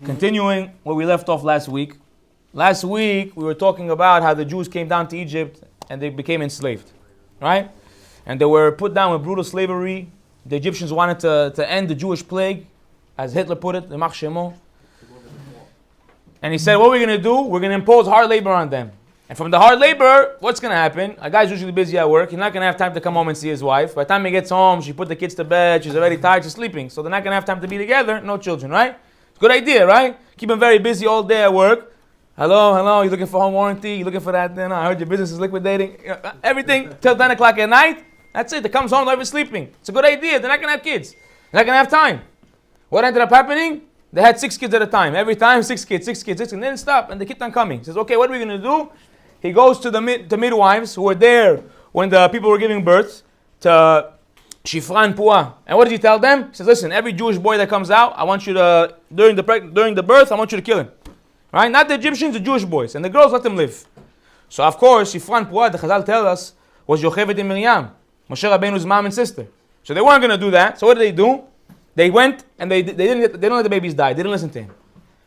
Continuing where we left off last week. Last week, we were talking about how the Jews came down to Egypt and they became enslaved, right? And they were put down with brutal slavery. The Egyptians wanted to end the Jewish plague, as Hitler put it, the Ymach Shemo. And he said, what we're going to do, we're going to impose hard labor on them. And from the hard labor, what's going to happen? A guy's usually busy at work. He's not going to have time to come home and see his wife. By the time he gets home, she put the kids to bed. She's already tired. She's sleeping. So they're not going to have time to be together. No children, right? Good idea, right? Keep them very busy all day at work. Hello, you're looking for home warranty? You're looking for that? I heard your business is liquidating. Everything till 10 o'clock at night. That's it. They comes home, they're even sleeping. It's a good idea. They're not going to have kids. They're not going to have time. What ended up happening? They had 6 kids at a time. Every time, 6 kids, and they didn't stop, and they kept on coming. He says, okay, what are we going to do? He goes to the midwives who were there when the people were giving birth to Shifra Pua. And what did he tell them? He says, listen, every Jewish boy that comes out, I want you to, during the birth, I want you to kill him. Right? Not the Egyptians, the Jewish boys. And the girls, let them live. So, of course, Shifra Pua, the Chazal tell us, was Yochevet and Miriam, Moshe Rabbeinu's mom and sister. So they weren't going to do that. So what did they do? They went and they didn't let the babies die. They didn't listen to him.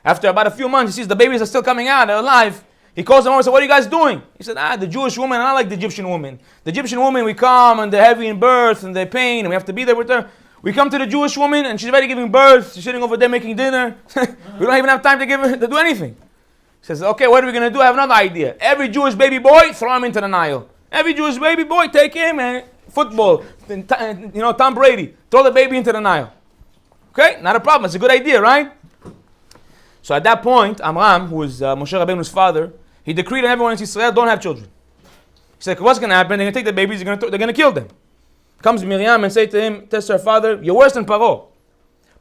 After about a few months, he sees the babies are still coming out. They're alive. He calls them over and says, what are you guys doing? He said, the Jewish woman, I like the Egyptian woman. The Egyptian woman, we come and they're heavy in birth and they're pain and we have to be there with her. We come to the Jewish woman and she's already giving birth. She's sitting over there making dinner. We don't even have time to do anything. He says, okay, what are we going to do? I have another idea. Every Jewish baby boy, throw him into the Nile. Every Jewish baby boy, take him and football. Tom Brady, throw the baby into the Nile. Okay, not a problem. It's a good idea, right? So at that point, Amram, who is Moshe Rabbeinu's father, he decreed on everyone in Israel, don't have children. He said, what's going to happen? They're going to take the babies, they're going to kill them. Comes Miriam and say to him, tells her father, you're worse than Paro.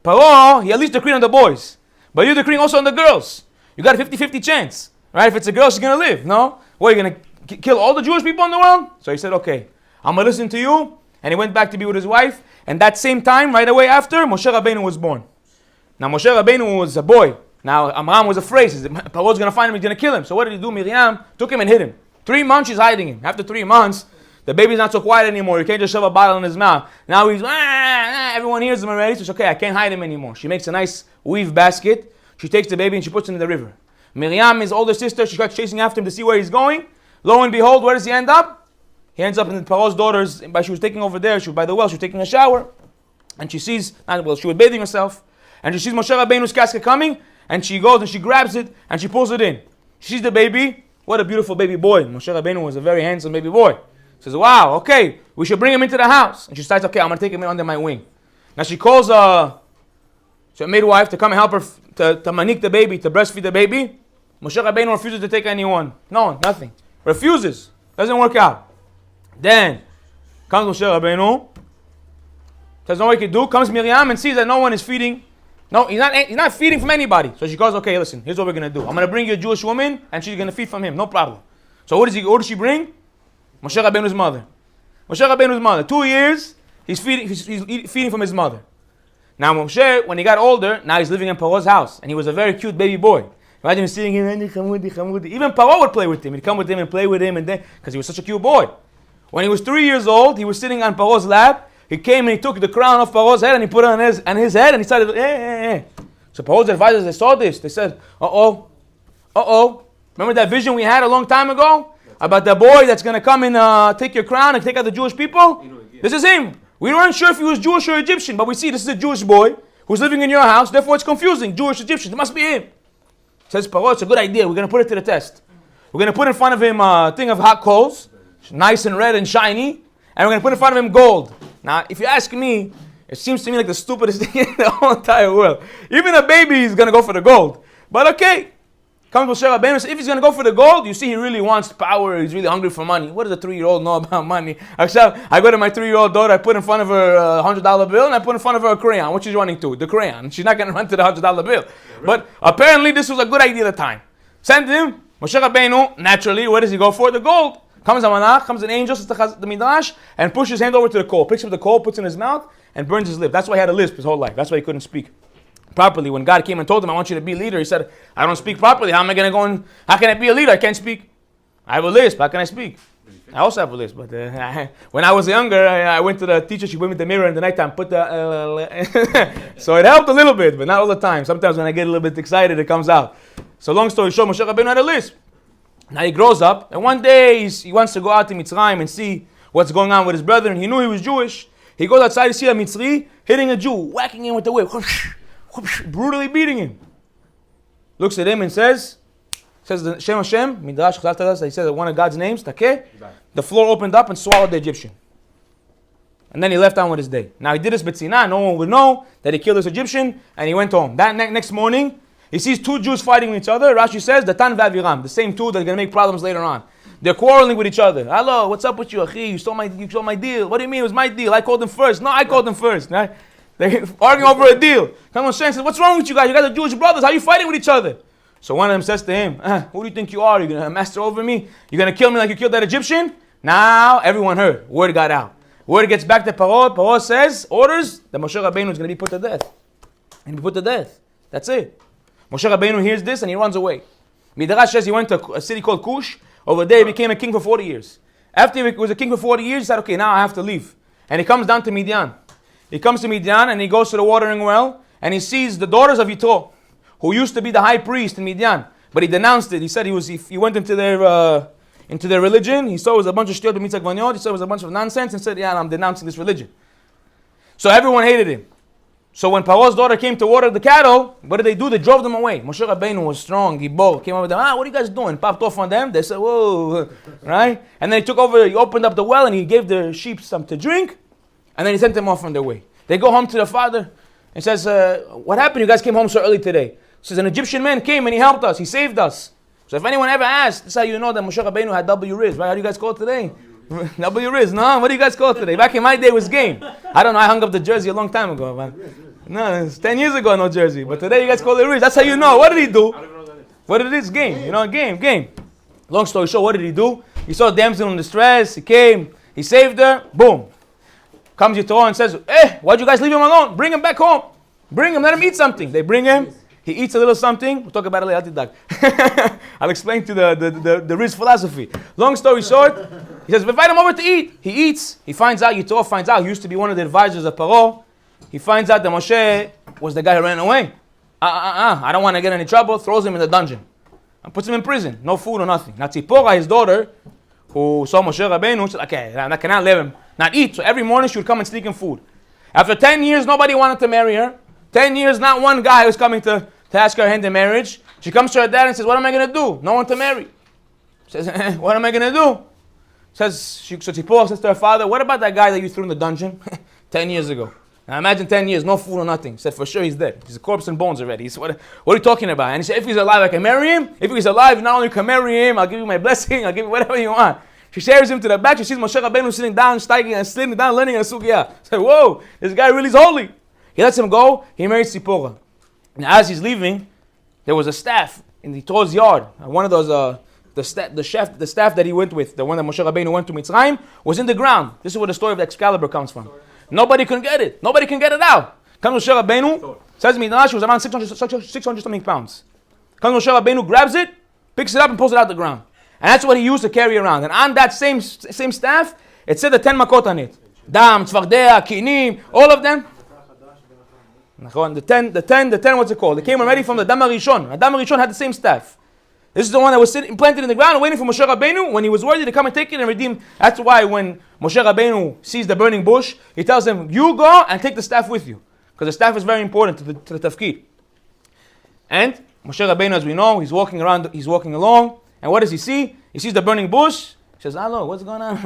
Paro, he at least decreed on the boys. But you're decreeing also on the girls. You got a 50-50 chance. Right? If it's a girl, she's going to live. No? What, are you going to kill all the Jewish people in the world? So he said, okay, I'm going to listen to you. And he went back to be with his wife. And that same time, right away after, Moshe Rabbeinu was born. Now Moshe Rabbeinu was a boy. Now Amram was afraid. He said, Paro's going to find him, he's going to kill him. So what did he do? Miriam took him and hid him. 3 months she's hiding him. After 3 months, the baby's not so quiet anymore. You can't just shove a bottle in his mouth. Now he's, everyone hears him already. So it's okay, I can't hide him anymore. She makes a nice weave basket. She takes the baby and she puts him in the river. Miriam, his older sister, she starts chasing after him to see where he's going. Lo and behold, where does he end up? He ends up in Paro's daughter's, she was taking over there, she was by the well, she was taking a shower. And she sees, she was bathing herself. And she sees Moshe Rabbeinu's casket coming. And she goes and she grabs it and she pulls it in. She sees the baby. What a beautiful baby boy. Moshe Rabbeinu was a very handsome baby boy. She says, wow, okay, we should bring him into the house. And she decides, okay, I'm going to take him in under my wing. Now she calls a midwife to come and help her to manik the baby, to breastfeed the baby. Moshe Rabbeinu refuses to take anyone. No one, nothing. Refuses. Doesn't work out. Then comes Moshe Rabbeinu. Says no one can do. Comes Miriam and sees that no one is feeding. No, he's not feeding from anybody. So she goes, okay, listen, here's what we're going to do. I'm going to bring you a Jewish woman and she's going to feed from him. No problem. So what does she bring? Moshe Rabbeinu's mother. Moshe Rabbeinu's mother. 2 years, he's feeding from his mother. Now Moshe, when he got older, now he's living in Paro's house. And he was a very cute baby boy. Imagine him seeing him, even Paro would play with him. He'd come with him and play with him and then, because he was such a cute boy. When he was 3 years old, he was sitting on Paro's lap. He came and he took the crown off Paro's head and he put it on his head and he started, hey. So Paro's advisors, they saw this. They said, uh-oh. Remember that vision we had a long time ago? About the boy that's going to come and take your crown and take out the Jewish people? This is him. We weren't sure if he was Jewish or Egyptian, but we see this is a Jewish boy who's living in your house. Therefore it's confusing. Jewish, Egyptian. It must be him. Says Paro, it's a good idea. We're going to put it to the test. We're going to put in front of him a thing of hot coals, nice and red and shiny, and we're going to put in front of him gold. Now, if you ask me, it seems to me like the stupidest thing in the whole entire world. Even a baby is going to go for the gold. But okay. Comes Moshe Rabbeinu, if he's going to go for the gold, you see he really wants power, he's really hungry for money. What does a 3-year-old know about money? Except I go to my 3-year-old daughter, I put in front of her a $100 bill, and I put in front of her a crayon. What she's running to? The crayon. She's not going to run to the $100 bill. Yeah, right. But apparently this was a good idea at the time. Send him, Moshe Rabbeinu, naturally, where does he go for? The gold. Comes a malach, comes an angel, says the midrash, and pushes his hand over to the coal, picks up the coal, puts it in his mouth, and burns his lip. That's why he had a lisp his whole life. That's why he couldn't speak properly. When God came and told him, I want you to be a leader, he said, I don't speak properly. How am I going to go and, how can I be a leader? I can't speak. I have a lisp. How can I speak? I also have a list, but when I was younger, I went to the teacher. She put me the mirror in the nighttime, put the so it helped a little bit, but not all the time. Sometimes when I get a little bit excited, it comes out. So long story short, Moshe Rabbeinu had a list. Now he grows up, and one day he wants to go out to Mitzrayim and see what's going on with his brother, and he knew he was Jewish. He goes outside to see a Mitzri hitting a Jew, whacking him with the whip, brutally beating him. Looks at him and says the Shem Hashem, Midrash Chazal tells us, he says one of God's names, Takeh, the floor opened up and swallowed the Egyptian. And then he left on with his day. Now he did this B'tzinah, no one would know that he killed this Egyptian, and he went home. That next morning, he sees two Jews fighting with each other. Rashi says, Datan v'Aviram, the same two that are going to make problems later on. They're quarreling with each other. Hello, what's up with you, Achi? You stole my deal. What do you mean it was my deal? I called him first. No, I called him first. Right? They're arguing over a deal. Come on, Shem says, what's wrong with you guys? You guys are Jewish brothers. How are you fighting with each other? So one of them says to him, who do you think you are? You're going to master over me? You're going to kill me like you killed that Egyptian? Now everyone heard. Word got out. Word gets back to Paro. Paro says, orders that Moshe Rabbeinu is going to be put to death. And be put to death. That's it. Moshe Rabbeinu hears this and he runs away. Midrash says he went to a city called Cush. Over there he became a king for 40 years. After he was a king for 40 years, he said, okay, now I have to leave. And he comes down to Midian. He comes to Midian and he goes to the watering well and he sees the daughters of Yitro, who used to be the high priest in Midian. But he denounced it. He said he went into their religion. He saw it was a bunch of shtiyot b'mitzvah gvanyot. He saw it was a bunch of nonsense and said, yeah, I'm denouncing this religion. So everyone hated him. So when Paro's daughter came to water the cattle, what did they do? They drove them away. Moshe Rabbeinu was strong. He came over with them. What are you guys doing? Popped off on them. They said, whoa, right? And then he took over, he opened up the well and he gave the sheep some to drink. And then he sent them off on their way. They go home to the father and says, what happened? You guys came home so early today. He says, an Egyptian man came and he helped us. He saved us. So if anyone ever asks, this is how you know that Moshe Rabbeinu had W Riz, right? How do you guys call it today? W Riz, no? What do you guys call it today? Back in my day it was game. I don't know, I hung up the jersey a long time ago, man. No, it's 10 years ago, no jersey. But today you guys call it Riz. That's how you know. What did he do? What did it is? Game. You know, game. Long story short, what did he do? He saw a damsel in distress. He came. He saved her. Boom. Comes Yitro and says, why'd you guys leave him alone? Bring him back home. Bring him. Let him eat something. They bring him. He eats a little something. We'll talk about it later. I'll explain to the Riz philosophy. Long story short, he says, invite him over to eat. He eats. He finds out, Yitro finds out, he used to be one of the advisors of Paro. He finds out that Moshe was the guy who ran away. I don't want to get in any trouble. Throws him in the dungeon. And puts him in prison. No food or nothing. Now Tzipora, his daughter, who saw Moshe Rabbeinu, said, okay, I cannot let him not eat. So every morning she would come and sneak him food. After 10 years, nobody wanted to marry her. 10 years, not one guy was coming to ask her hand in marriage. She comes to her dad and says, what am I going to do? No one to marry. She says, what am I going to do? So Tzipora says to her father, what about that guy that you threw in the dungeon 10 years ago? Now imagine 10 years, no food or nothing. He said, for sure he's dead. He's a corpse and bones already. He said, what are you talking about? And he said, if he's alive, I can marry him. If he's alive, not only can marry him, I'll give you my blessing, I'll give you whatever you want. She shares him to the back. She sees Moshe Rabbeinu sitting down, steiging and sitting down, learning a sugya. She said, whoa, this guy really is holy. He lets him go. He marries Tzipora. And as he's leaving, there was a staff in Yitro's yard. One of those, the staff that he went with, the one that Moshe Rabbeinu went to Mitzrayim, was in the ground. This is where the story of Excalibur comes from. Nobody can get it. Nobody can get it out. Comes Moshe Rabbeinu, says Midrash, it was around 600 something pounds. Comes Moshe Rabbeinu, grabs it, picks it up and pulls it out the ground. And that's what he used to carry around. And on that same staff, it said the 10 makot on it. Dam, tzvardea, kinim, all of them. The 10, what's it called? They came already from the Dam HaRishon. The Dam HaRishon had the same staff. This is the one that was planted in the ground waiting for Moshe Rabbeinu when he was worthy to come and take it and redeem. That's why when Moshe Rabbeinu sees the burning bush, he tells him, you go and take the staff with you. Because the staff is very important to the tafkid. And Moshe Rabbeinu, as we know, he's walking along, and what does he see? He sees the burning bush. He says, hello, what's going on?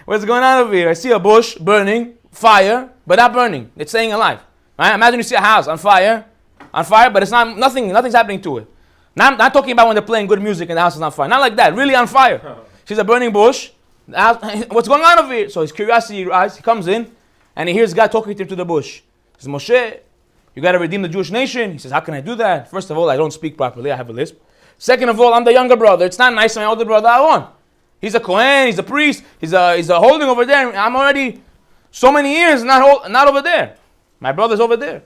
What's going on over here? I see a bush burning, fire, but not burning. It's staying alive. Right? Imagine you see a house on fire, but it's nothing's happening to it. Not talking about when they're playing good music and the house is on fire. Not like that. Really on fire. She's a burning bush. What's going on over here? So his curiosity arises. He comes in and he hears God talking to him to the bush. He says, Moshe, you got to redeem the Jewish nation. He says, how can I do that? First of all, I don't speak properly. I have a lisp. Second of all, I'm the younger brother. It's not nice for my older brother Aaron. He's a Kohen. He's a priest. He's a holding over there. I'm already so many years not over there. My brother's over there.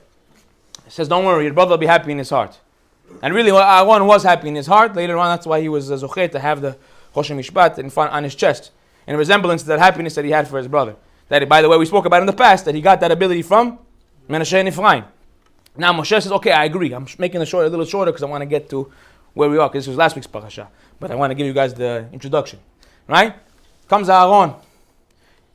He says, don't worry. Your brother will be happy in his heart. And really, Aaron was happy in his heart. Later on, that's why he was zocheh to have the Choshen Mishpat on his chest. in resemblance to that happiness that he had for his brother. That, by the way, we spoke about in the past, that he got that ability from Menashe and Ephraim. Now Moshe says, okay, I agree. I'm making the a little shorter because I want to get to where we are, because this was last week's Parasha. But I want to give you guys the introduction. Right? Comes Aaron.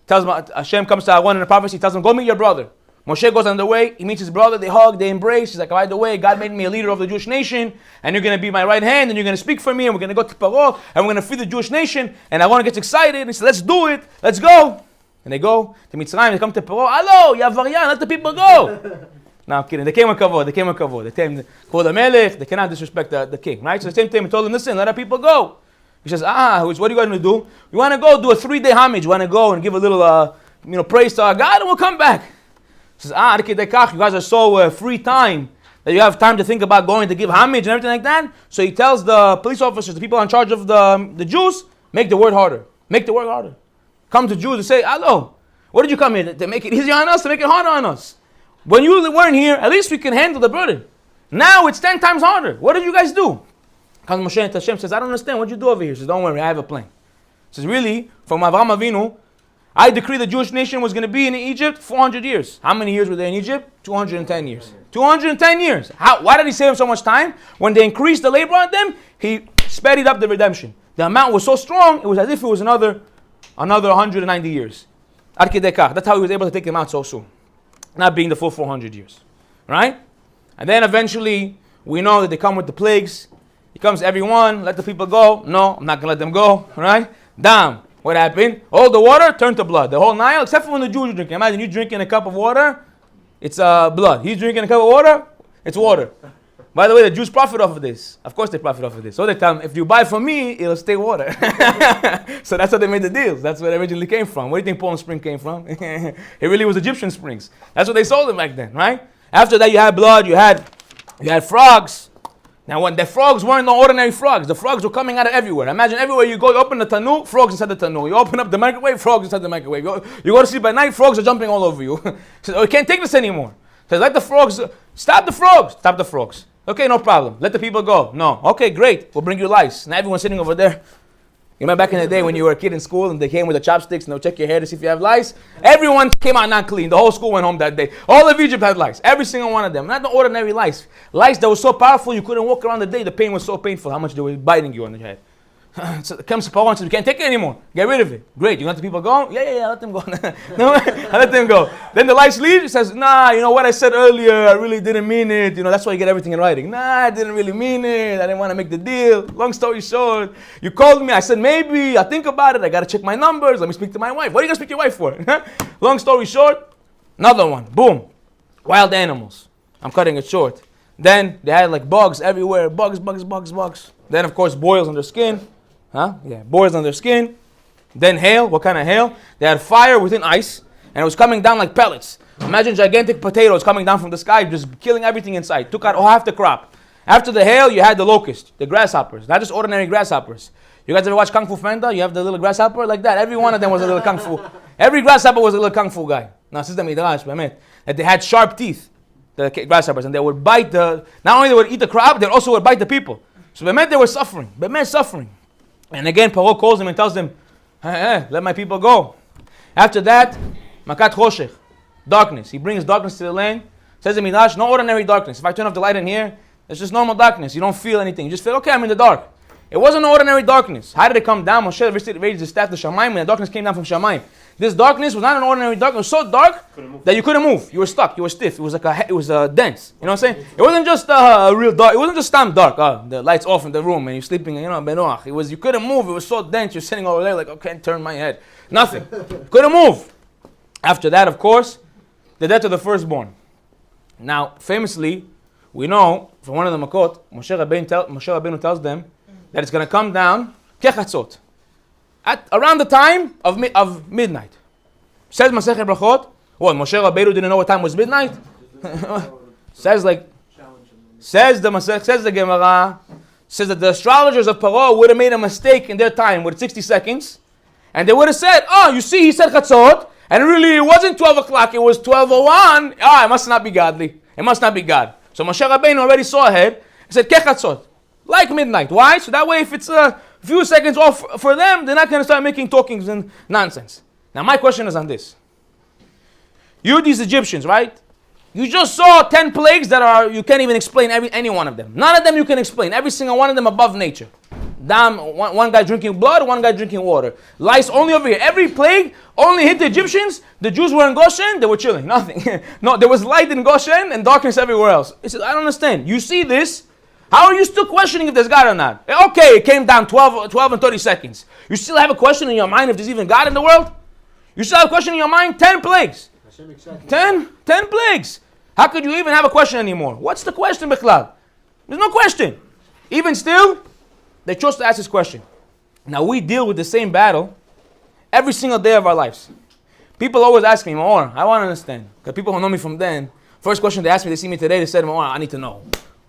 Hashem comes to Aaron in the prophecy, tells him, go meet your brother. Moshe goes on the way, he meets his brother, they hug, they embrace. He's like, by the way, God made me a leader of the Jewish nation, and you're going to be my right hand, and you're going to speak for me, and we're going to go to Paro, and we're going to feed the Jewish nation. And Aaron gets excited, and he says, let's do it, let's go. And they go to Mitzrayim, they come to Paro, hello, Yavarian, let the people go. No, I'm kidding. They came with kavod. They came called the melech. They cannot disrespect the king, right? So the same time, he told them, listen, let our people go. He says, what are you going to do? You want to go do a 3-day homage. You want to go and give a little, praise to our God, and we'll come back. He says, you guys are so free time that you have time to think about going to give homage and everything like that. So he tells the police officers, the people in charge of the Jews, make the word harder. Make the word harder. Come to Jews and say, hello, what did you come here? To make it easier on us, to make it harder on us? When you weren't here, at least we can handle the burden. Now it's 10 times harder. What did you guys do? Comes Moshe and Hashem says, I don't understand. What did you do over here? He says, don't worry, I have a plan. He says, really? From Avraham Avinu, I decree the Jewish nation was going to be in Egypt 400 years. How many years were they in Egypt? 210 years. 210 years. Why did he save them so much time? When they increased the labor on them, he sped up the redemption. The amount was so strong, it was as if it was another 190 years. That's how he was able to take them out so soon. Not being the full 400 years. Right? And then eventually, we know that they come with the plagues. He comes, everyone, let the people go. No, I'm not going to let them go. Right? Damn. What happened? All the water turned to blood. The whole Nile, except for when the Jews are drinking. Imagine you drinking a cup of water, it's blood. He's drinking a cup of water, it's water. By the way, the Jews profit off of this. Of course they profit off of this. So they tell them, if you buy from me, it'll stay water. So that's how they made the deals. That's where it originally came from. Where do you think Poland Spring came from? It really was Egyptian springs. That's what they sold them back then, right? After that, you had blood, you had frogs. Now, when the frogs weren't no ordinary frogs, the frogs were coming out of everywhere. Imagine everywhere you go, you open the tannoor, frogs inside the tannoor. You open up the microwave, frogs inside the microwave. You go to sleep at night, frogs are jumping all over you. Says, we can't take this anymore. Says, let the frogs, stop the frogs. Stop the frogs. Okay, no problem. Let the people go. No. Okay, great. We'll bring you lice. Now everyone's sitting over there. You remember back in the day when you were a kid in school and they came with the chopsticks and they'll check your hair to see if you have lice? Everyone came out not clean. The whole school went home that day. All of Egypt had lice. Every single one of them. Not the ordinary lice. Lice that was so powerful you couldn't walk around the day. The pain was so painful how much they were biting you on the head. So it comes to Paro and says, we can't take it anymore. Get rid of it. Great. You let the people go? Yeah, let them go. No, I let them go. Then the lice leaves. He says, nah, you know what I said earlier, I really didn't mean it. That's why you get everything in writing. Nah, I didn't really mean it. I didn't want to make the deal. Long story short, you called me. I said, maybe. I'll think about it. I got to check my numbers. Let me speak to my wife. What are you going to speak to your wife for? Long story short, another one. Boom. Wild animals. I'm cutting it short. Then they had like bugs everywhere. Bugs. Then, of course, boils on their skin. Boils on their skin. Then hail. What kind of hail? They had fire within ice, and it was coming down like pellets. Imagine gigantic potatoes coming down from the sky, just killing everything in sight. Took out half the crop. After the hail, you had the locust, the grasshoppers. Not just ordinary grasshoppers. You guys ever watch Kung Fu Panda? You have the little grasshopper like that. Every one of them was a little Kung Fu. Every grasshopper was a little Kung Fu guy. Now, this is the midrash, that they had sharp teeth, the grasshoppers, and they would bite not only they would eat the crop, they also would bite the people. So they were suffering. Suffering. And again, Paro calls them and tells them, hey, let my people go. After that, Makat Choshech, darkness. He brings darkness to the land. Says the Midrash, no ordinary darkness. If I turn off the light in here, it's just normal darkness. You don't feel anything. You just feel, okay, I'm in the dark. It wasn't ordinary darkness. How did it come down? Moshe raised his staff to Shamayim, and the darkness came down from Shamayim. This darkness was not an ordinary darkness. It was so dark that you couldn't move. You were stuck. You were stiff. It was dense. You know what I'm saying? It wasn't just a real dark. It wasn't just dark. The lights off in the room and you're sleeping. Benoach. It was you couldn't move. It was so dense. You're sitting over there like, okay, turn my head. Nothing. Couldn't move. After that, of course, the death of the firstborn. Now, famously, we know from one of the Makot, Moshe Rabbeinu tells them that it's going to come down kechatzot, at around the time of midnight. Says Masechet Brachot, what, Moshe Rabbeinu didn't know what time was midnight? says the Gemara, says that the astrologers of Paro would have made a mistake in their time with 60 seconds, and they would have said, oh, you see, he said chatzot, and really it wasn't 12 o'clock, it was 12:01. It must not be godly. It must not be God. So Moshe Rabbeinu already saw ahead and said, kechatzot, like midnight. Why? So that way if it's few seconds off for them, they're not going to start making talkings and nonsense. Now my question is on this. You're these Egyptians, right? You just saw 10 plagues that you can't even explain any one of them. None of them you can explain. Every single one of them above nature. One guy drinking blood, one guy drinking water. Lice only over here. Every plague only hit the Egyptians. The Jews were in Goshen, they were chilling. Nothing. No, there was light in Goshen and darkness everywhere else. He says, I don't understand. You see this? How are you still questioning if there's God or not? Okay, it came down 12 and 30 seconds. You still have a question in your mind if there's even God in the world? You still have a question in your mind? 10 plagues. 10 plagues. How could you even have a question anymore? What's the question, Bichlal? There's no question. Even still, they chose to ask this question. Now we deal with the same battle every single day of our lives. People always ask me, Maor, I want to understand. Because people who know me from then, first question they ask me, they see me today, they said, Maor, I need to know.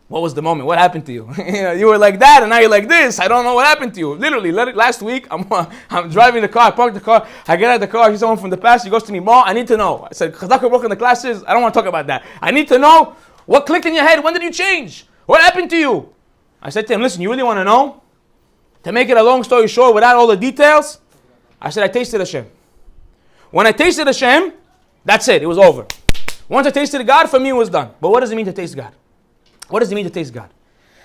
What was the moment? What happened to you? You were like that and now you're like this. I don't know what happened to you. Literally, last week, I'm driving the car, I parked the car, I get out of the car, I see someone from the past, he goes to me, Maor, I need to know. I said, Chazaka broke in the classes, I don't want to talk about that. I need to know what clicked in your head. When did you change? What happened to you? I said to him, listen, you really want to know? To make it a long story short, without all the details, I said, I tasted Hashem. When I tasted Hashem, that's it was over. Once I tasted God, for me it was done. But what does it mean to taste God? What does it mean to taste God?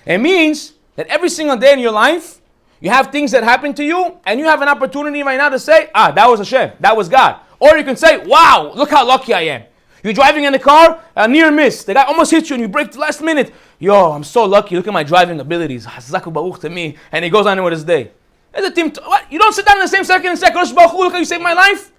It means that every single day in your life, you have things that happen to you, and you have an opportunity right now to say, that was Hashem, that was God. Or you can say, wow, look how lucky I am. You're driving in the car, a near miss. The guy almost hits you and you brake the last minute. Yo, I'm so lucky. Look at my driving abilities. Hazaku Baruch to me. And he goes on with his day. There's a team. What? You don't sit down in the same second and say, Kodesh Baruch Hu, look how you saved my life.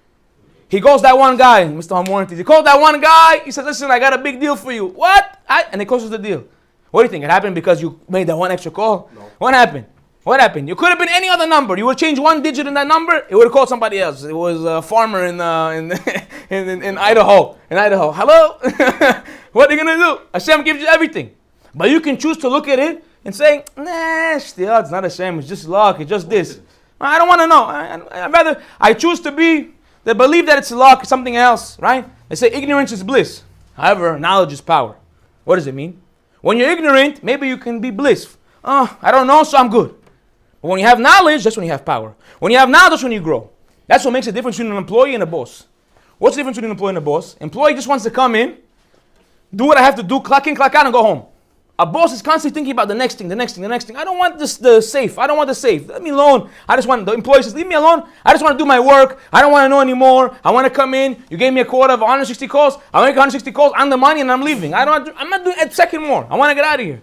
He goes that one guy, Mr. Hamwarranties. He called that one guy. He says, listen, I got a big deal for you. What? And he closes the deal. What do you think? It happened because you made that one extra call? No. What happened? What happened? You could have been any other number. You would change one digit in that number, it would have called somebody else. It was a farmer in Idaho. In Idaho. Hello? What are you going to do? Hashem gives you everything. But you can choose to look at it and say, nah, still, it's not Hashem. It's just luck. It's just this. I don't want to know. I choose to believe that it's luck, something else, right? They say ignorance is bliss. However, knowledge is power. What does it mean? When you're ignorant, maybe you can be bliss. I don't know, so I'm good. But when you have knowledge, that's when you have power. When you have knowledge, that's when you grow. That's what makes a difference between an employee and a boss. What's the difference between an employee and a boss? Employee just wants to come in, do what I have to do, clock in, clock out, and go home. A boss is constantly thinking about the next thing. I don't want the safe. I don't want the safe. Let me alone. The employee says, leave me alone. I just want to do my work. I don't want to know anymore. I want to come in. You gave me a quota of 160 calls. I make 160 calls on the money and I'm leaving. I'm not doing a second more. I want to get out of here.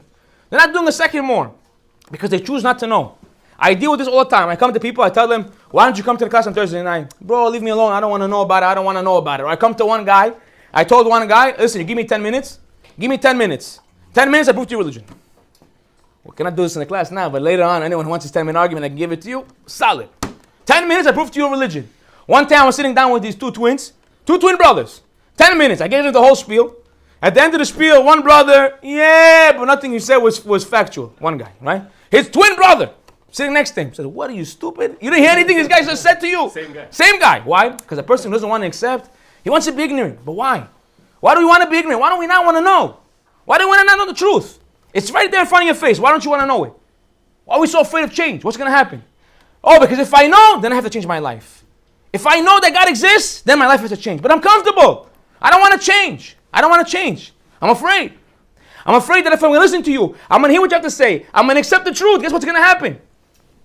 They're not doing a second more because they choose not to know. I deal with this all the time. I come to people, I tell them, why don't you come to the class on Thursday night? Bro, leave me alone. I don't want to know about it. Or I come to one guy. I told one guy, listen, you give me 10 minutes. Give me 10 minutes. 10 minutes, I prove to you religion. We cannot do this in the class now, but later on, anyone who wants his 10-minute argument, I can give it to you. Solid. 10 minutes, I prove to you religion. One time I was sitting down with these two twin brothers. 10 minutes, I gave them the whole spiel. At the end of the spiel, one brother, but nothing he said was factual. One guy, right? His twin brother, sitting next to him, said, what are you, stupid? You didn't hear anything this guy just said to you? Same guy. Why? Because a person who doesn't want to accept, he wants to be ignorant. But why? Why do we want to be ignorant? Why don't we not want to know? Why do we want to not know the truth? It's right there in front of your face. Why don't you want to know it? Why are we so afraid of change? What's going to happen? Because if I know, then I have to change my life. If I know that God exists, then my life has to change. But I'm comfortable. I don't want to change. I'm afraid. I'm afraid that if I'm going to listen to you, I'm going to hear what you have to say. I'm going to accept the truth. Guess what's going to happen?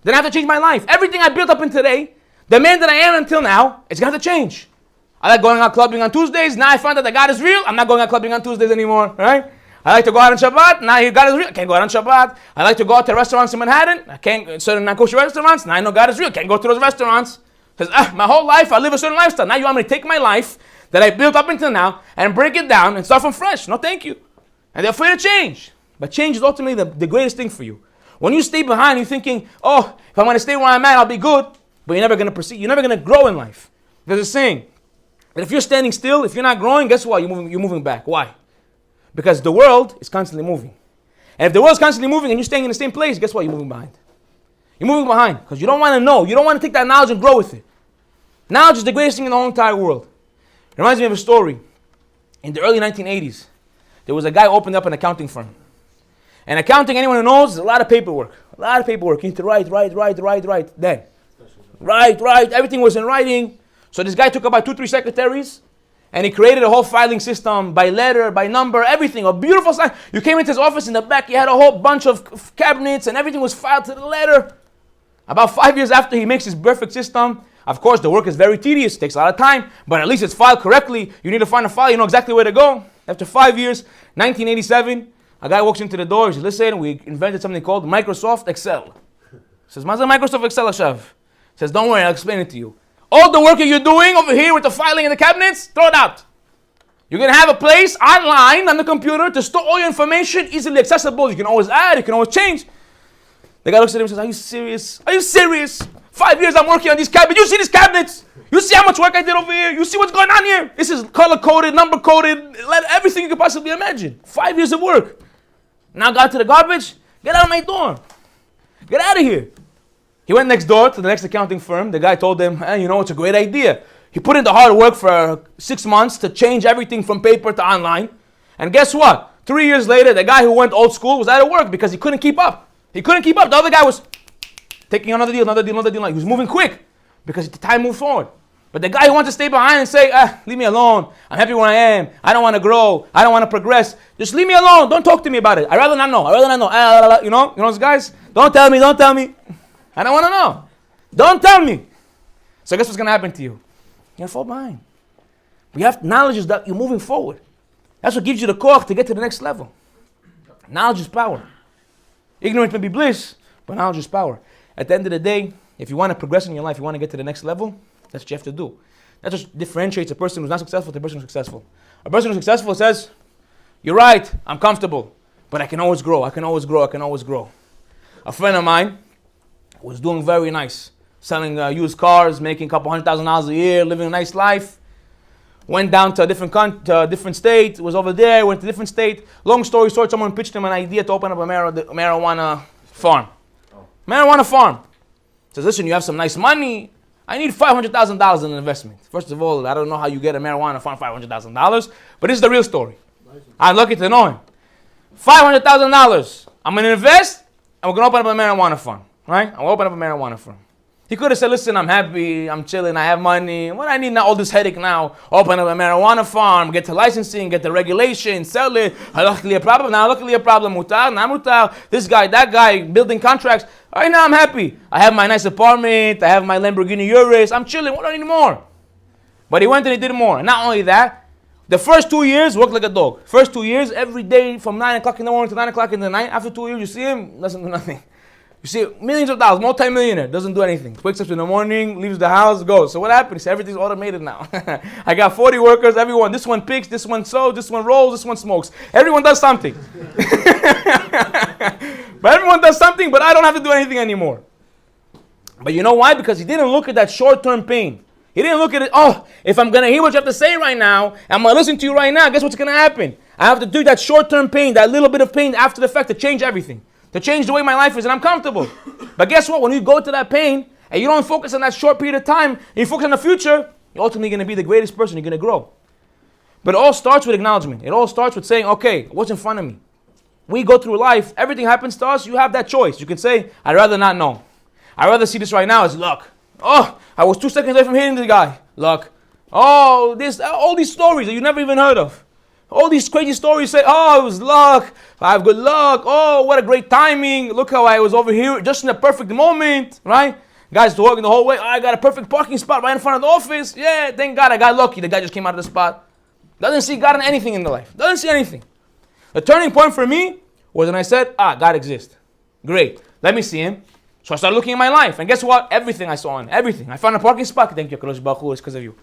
Then I have to change my life. Everything I built up in today, the man that I am until now, it's going to have to change. I like going out clubbing on Tuesdays. Now I found out that God is real. I'm not going out clubbing on Tuesdays anymore. Right? I like to go out on Shabbat. Now God is real. I can't go out on Shabbat. I like to go out to restaurants in Manhattan. I can't, certain non-kosher restaurants. Now I know God is real. I can't go to those restaurants. Because my whole life I live a certain lifestyle. Now you want me to take my life that I built up until now and break it down and start from fresh. No, thank you. And they're afraid of change. But change is ultimately the greatest thing for you. When you stay behind, you're thinking, if I'm going to stay where I'm at, I'll be good. But you're never going to proceed. You're never going to grow in life. There's a saying that if you're standing still, if you're not growing, guess what? You're moving back. Why? Because the world is constantly moving. And if the world is constantly moving and you're staying in the same place, guess what? You're moving behind. You're moving behind because you don't want to know. You don't want to take that knowledge and grow with it. Knowledge is the greatest thing in the whole entire world. It reminds me of a story. In the early 1980s, there was a guy who opened up an accounting firm. And accounting, anyone who knows, is a lot of paperwork. A lot of paperwork. You need to write. Then. Write. Everything was in writing. So this guy took about 2-3 secretaries, and he created a whole filing system by letter, by number, everything. A beautiful sign. You came into his office in the back, he had a whole bunch of cabinets, and everything was filed to the letter. About 5 years after he makes his perfect system, of course, the work is very tedious, takes a lot of time, but at least it's filed correctly. You need to find a file, you know exactly where to go. After 5 years, 1987, a guy walks into the door, he says, listen, we invented something called Microsoft Excel. He says, Maza Microsoft Excel Hashav. He says, don't worry, I'll explain it to you. All the work that you're doing over here with the filing in the cabinets, throw it out. You're going to have a place online on the computer to store all your information, easily accessible. You can always add, you can always change. The guy looks at him and says, are you serious? Are you serious? 5 years I'm working on these cabinets. You see these cabinets? You see how much work I did over here? You see what's going on here? This is color-coded, number-coded, everything you could possibly imagine. 5 years of work. Now got to the garbage? Get out of my door. Get out of here. He went next door to the next accounting firm. The guy told him, hey, you know, it's a great idea. He put in the hard work for 6 months to change everything from paper to online. And guess what? 3 years later, the guy who went old school was out of work because he couldn't keep up. He couldn't keep up. The other guy was taking another deal. He was moving quick because the time moved forward. But the guy who wants to stay behind and say, leave me alone. I'm happy where I am. I don't want to grow. I don't want to progress. Just leave me alone. Don't talk to me about it. I'd rather not know. You know those guys? Don't tell me. I don't want to know. Don't tell me. So guess what's going to happen to you? You're going to fall behind. But knowledge is that you're moving forward. That's what gives you the koach to get to the next level. Knowledge is power. Ignorance may be bliss, but knowledge is power. At the end of the day, if you want to progress in your life, you want to get to the next level, that's what you have to do. That just differentiates a person who's not successful to a person who's successful. A person who's successful says, you're right, I'm comfortable, but I can always grow. A friend of mine was doing very nice, selling used cars, making a couple $100,000 a year, living a nice life. Went down to a different state, was over there, went to a different state. Long story short, someone pitched him an idea to open up a marijuana farm. Marijuana farm. Says, listen, you have some nice money. I need $500,000 in investment. First of all, I don't know how you get a marijuana farm $500,000, but this is the real story. I'm lucky to know him. $500,000. I'm going to invest, and we're going to open up a marijuana farm. Right? I'm going to open up a marijuana farm. He could have said, listen, I'm happy, I'm chilling, I have money. What do I need now? All this headache now. Open up a marijuana farm, get the licensing, get the regulation, sell it. Luckily a problem. Now luckily a problem. Mutar, now mutar. This guy, that guy, building contracts. All right, now I'm happy. I have my nice apartment. I have my Lamborghini Urus. I'm chilling. What do I need more? But he went and he did more. And not only that, the first 2 years worked like a dog. First 2 years, every day from 9 o'clock in the morning to 9 o'clock in the night. After 2 years, you see him, doesn't do nothing. You see, millions of dollars, multi-millionaire, doesn't do anything. Wakes up in the morning, leaves the house, goes. So what happened? He said, everything's automated now. I got 40 workers, everyone. This one picks, this one sews, this one rolls, this one smokes. Everyone does something. But everyone does something, but I don't have to do anything anymore. But you know why? Because he didn't look at that short-term pain. He didn't look at it, if I'm going to hear what you have to say right now, I'm going to listen to you right now, guess what's going to happen? I have to do that short-term pain, that little bit of pain after the fact to change everything. To change the way my life is, and I'm comfortable. But guess what? When you go to that pain, and you don't focus on that short period of time, and you focus on the future, you're ultimately going to be the greatest person. You're going to grow. But it all starts with acknowledgement. It all starts with saying, okay, what's in front of me? We go through life, everything happens to us, you have that choice. You can say, I'd rather not know. I'd rather see this right now as luck. I was 2 seconds away from hitting the guy. Luck. All these stories that you never even heard of. All these crazy stories say, it was luck. I have good luck. What a great timing. Look how I was over here just in the perfect moment, right? Guys walking the whole way. I got a perfect parking spot right in front of the office. Yeah, thank God I got lucky. The guy just came out of the spot. Doesn't see God in anything in the life. Doesn't see anything. The turning point for me was when I said, God exists. Great. Let me see him. So I started looking at my life. And guess what? Everything I saw in. Everything. I found a parking spot. Thank you, Kadosh Baruch Hu. It's because of you.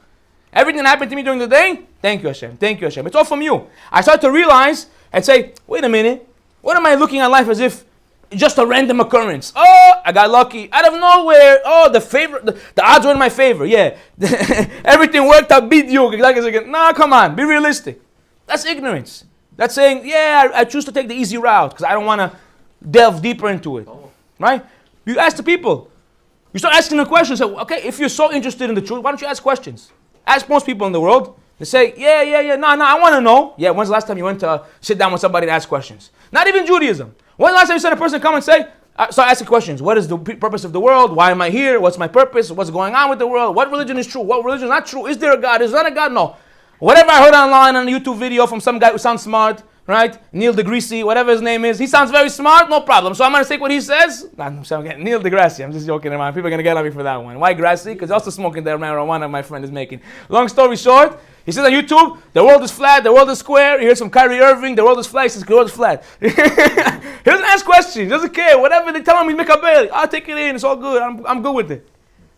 Everything that happened to me during the day, thank you Hashem, thank you Hashem. It's all from you. I started to realize and say, wait a minute, what am I looking at life as if it's just a random occurrence? I got lucky. Out of nowhere, the odds were in my favor. Yeah, everything worked out, beat you. No, come on, be realistic. That's ignorance. That's saying, I choose to take the easy route because I don't want to delve deeper into it. Right? You ask the people. You start asking the questions. Say, okay, if you're so interested in the truth, why don't you ask questions? Ask most people in the world. They say, no, I want to know. Yeah, when's the last time you went to sit down with somebody and ask questions? Not even Judaism. When's the last time you said a person come and say, Start asking questions. What is the purpose of the world? Why am I here? What's my purpose? What's going on with the world? What religion is true? What religion is not true? Is there a God? Is there not a God? No. Whatever I heard online on a YouTube video from some guy who sounds smart, right? Neil deGrasse, whatever his name is. He sounds very smart, no problem. So I'm going to take what he says. Neil deGrasse, I'm just joking around. People are going to get on me for that one. Why Grassy? Because also smoking the marijuana my friend is making. Long story short, he says on YouTube, the world is flat, the world is square. He hears some Kyrie Irving, the world is flat. He says, the world is flat. He doesn't ask questions. He doesn't care. Whatever they tell him, he's Mikabeli. I'll take it in. It's all good. I'm good with it.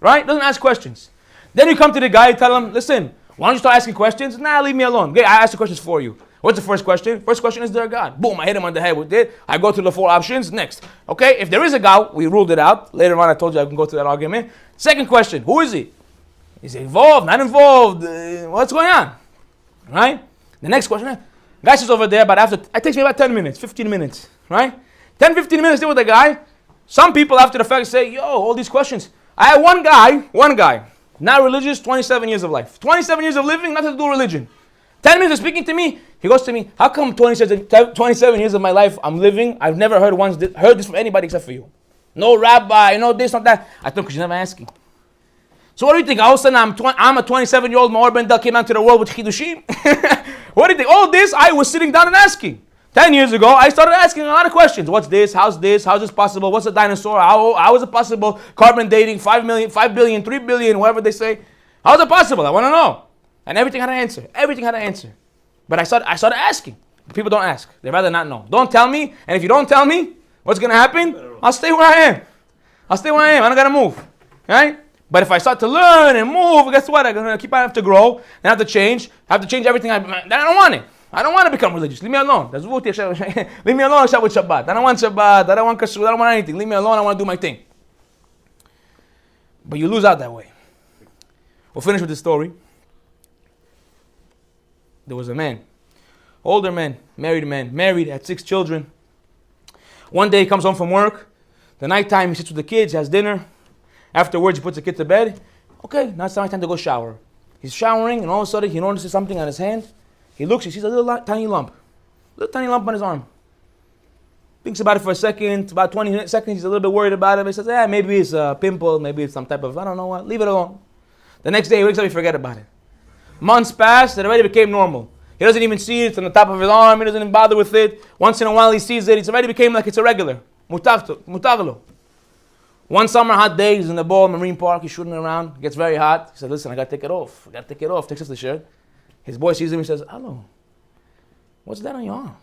Right? Doesn't ask questions. Then you come to the guy and tell him, listen, why don't you start asking questions? Nah, leave me alone. Okay, I ask the questions for you. What's the first question? First question, is there a God? Boom, I hit him on the head with it. I go through the 4 options. Next. Okay, if there is a God, we ruled it out. Later on, I told you I can go through that argument. Second question, who is he? Is he involved, not involved? What's going on? Right? The next question, guy sits over there, but it takes me about 10 minutes, 15 minutes. Right? 10, 15 minutes there with the guy. Some people after the fact say, yo, all these questions. I had one guy, not religious, 27 years of life. 27 years of living, nothing to do with religion. 10 minutes of speaking to me, he goes to me, how come 27 years of my life I'm living, I've never heard this from anybody except for you. No rabbi, no this, not that. I think because you're never asking. So what do you think? All of a sudden I'm a 27-year-old Maor Ben Del came out to the world with Chidushim? What do you think? All this, I was sitting down and asking. 10 years ago, I started asking a lot of questions. What's this? How's this? How's this possible? What's a dinosaur? How is it possible? Carbon dating, 5 million, 5 billion, 3 billion, whatever they say. How is it possible? I want to know. And everything had an answer. Everything had an answer. But I started asking. People don't ask. They rather not know. Don't tell me. And if you don't tell me, what's going to happen? I'll stay where I am. I don't got to move. Right? But if I start to learn and move, guess what? I'm going to have to grow. And have to change. I have to change everything. Then I don't want it. I don't want to become religious. Leave me alone. Leave me alone with Shabbat. I don't want Shabbat. I don't want kashrut. I don't want anything. Leave me alone. I want to do my thing. But you lose out that way. We'll finish with this story. There was a man, older man, married, had 6 children. One day he comes home from work. The nighttime he sits with the kids, has dinner. Afterwards he puts the kid to bed. Okay, now it's time to go shower. He's showering and all of a sudden he notices something on his hand. He looks, he sees a little tiny lump on his arm. Thinks about it for a second, about 20 seconds, he's a little bit worried about it. He says, maybe it's a pimple, maybe it's some type of, I don't know what, leave it alone. The next day he wakes up, he forget about it. Months passed, it already became normal. He doesn't even see it, it's on the top of his arm, he doesn't even bother with it. Once in a while he sees it, it's already became like it's a regular. Mutarlo. One summer, hot day, he's in the ball, Marine Park, he's shooting around, it gets very hot. He said, listen, I gotta take it off. Takes off the shirt. His boy sees him, he says, hello, what's that on your arm?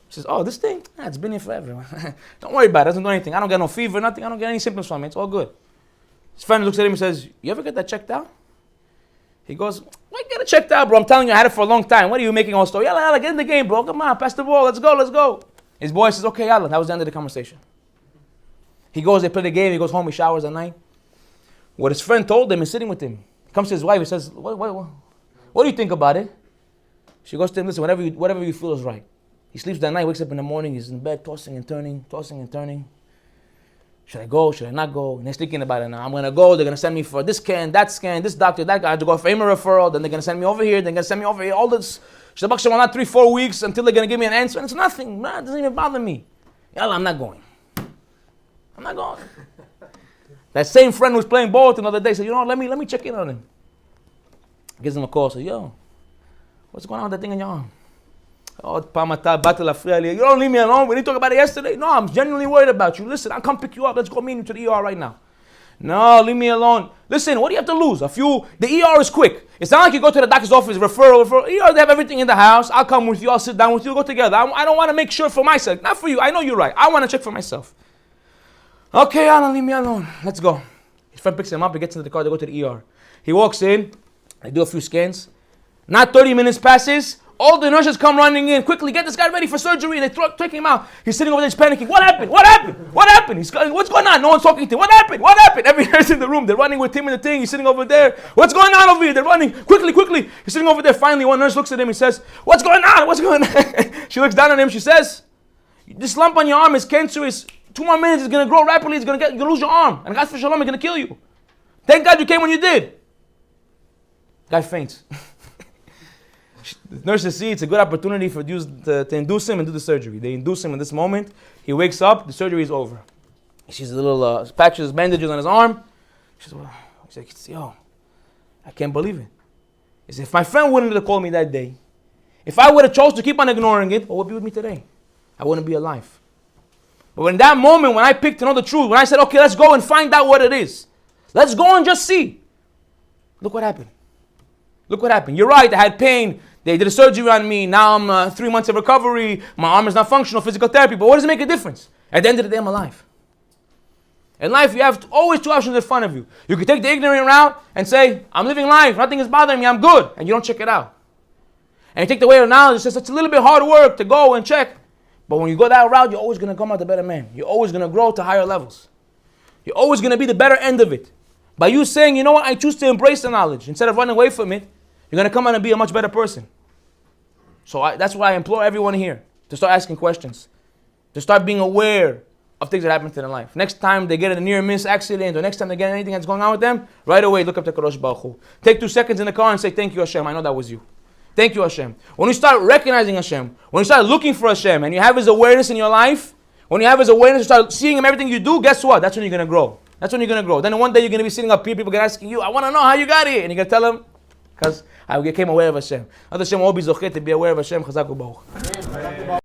He says, oh, this thing? It's been here forever. Don't worry about it, it doesn't do anything. I don't get no fever, nothing, I don't get any symptoms from it, it's all good. His friend looks at him and says, you ever get that checked out? He goes, why get it checked out, bro? I'm telling you, I had it for a long time. What are you making all story? Yalla, get in the game, bro. Come on, pass the ball. Let's go. His boy says, okay, yalla. That was the end of the conversation. He goes, they play the game. He goes home, he showers at night. What his friend told him is sitting with him. He comes to his wife, he says, what do you think about it? She goes to him, listen, whatever you feel is right. He sleeps that night, wakes up in the morning, he's in bed, tossing and turning. Should I go? Should I not go? And he's thinking about it now. I'm going to go. They're going to send me for this scan, this doctor, that guy. I have to go for a referral. Then they're going to send me over here. They're going to send me over here. All this. Shabbat not 3-4 weeks until they're going to give me an answer. And it's nothing. Nah, it doesn't even bother me. Yalla, I'm not going. That same friend who was playing ball the other day said, let me check in on him. Gives him a call. Says, yo, what's going on with that thing in your arm? Oh, you don't leave me alone. We didn't talk about it yesterday. No, I'm genuinely worried about you. Listen, I'll come pick you up. Let's go meet you to the ER right now. No, leave me alone. Listen, what do you have to lose? The ER is quick. It's not like you go to the doctor's office, referral. ER, they have everything in the house. I'll come with you. I'll sit down with you. We'll go together. I don't want to make sure for myself. Not for you. I know you're right. I want to check for myself. Okay, Alan, leave me alone. Let's go. His friend picks him up. He gets into the car. They go to the ER. He walks in. They do a few scans. Not 30 minutes passes. All the nurses come running in. Quickly, get this guy ready for surgery. They take him out. He's sitting over there, he's panicking. What happened? He's going, what's going on? No one's talking to him. What happened? Every nurse in the room. They're running with him in the thing. He's sitting over there. What's going on over here? They're running. Quickly. He's sitting over there. Finally, one nurse looks at him. He says, what's going on? She looks down at him. She says, this lump on your arm is cancerous. 2 more minutes, it's going to grow rapidly. You're going to lose your arm. And God for shalom, it's going to kill you. Thank God you came when you did. Guy faints. The nurses see it's a good opportunity to induce him and do the surgery. They induce him in this moment. He wakes up. The surgery is over. He sees a little patches, bandages on his arm. He's like, yo, I can't believe it. He said, if my friend wouldn't have called me that day, if I would have chose to keep on ignoring it, what would be with me today? I wouldn't be alive. But in that moment, when I picked to know the truth, when I said, okay, let's go and find out what it is. Let's go and just see. Look what happened. Look what happened. You're right, I had pain. They did a surgery on me. Now I'm 3 months of recovery. My arm is not functional, physical therapy. But what does it make a difference? At the end of the day, I'm alive. In life, you have always two options in front of you. You can take the ignorant route and say, I'm living life. Nothing is bothering me. I'm good. And you don't check it out. And you take the way of knowledge. It says it's a little bit hard work to go and check. But when you go that route, you're always going to come out the better man. You're always going to grow to higher levels. You're always going to be the better end of it. By you saying, you know what, I choose to embrace the knowledge instead of running away from it, you're going to come out and be a much better person. So that's why I implore everyone here to start asking questions, to start being aware of things that happen to their life. Next time they get in a near-miss accident, or next time they get anything that's going on with them, right away look up to Kadosh Baruch Hu. Take 2 seconds in the car and say, thank you Hashem, I know that was you. Thank you Hashem. When you start recognizing Hashem, when you start looking for Hashem, and you have His awareness in your life, when you have His awareness, you start seeing Him everything you do, guess what? That's when you're going to grow. That's when you're going to grow. Then one day you're going to be sitting up here, people are going to ask you, I want to know how you got here. And you're going to tell them, because I became aware of Hashem. Hashem will be zocheh to be aware of Hashem. Chazak u'baruch.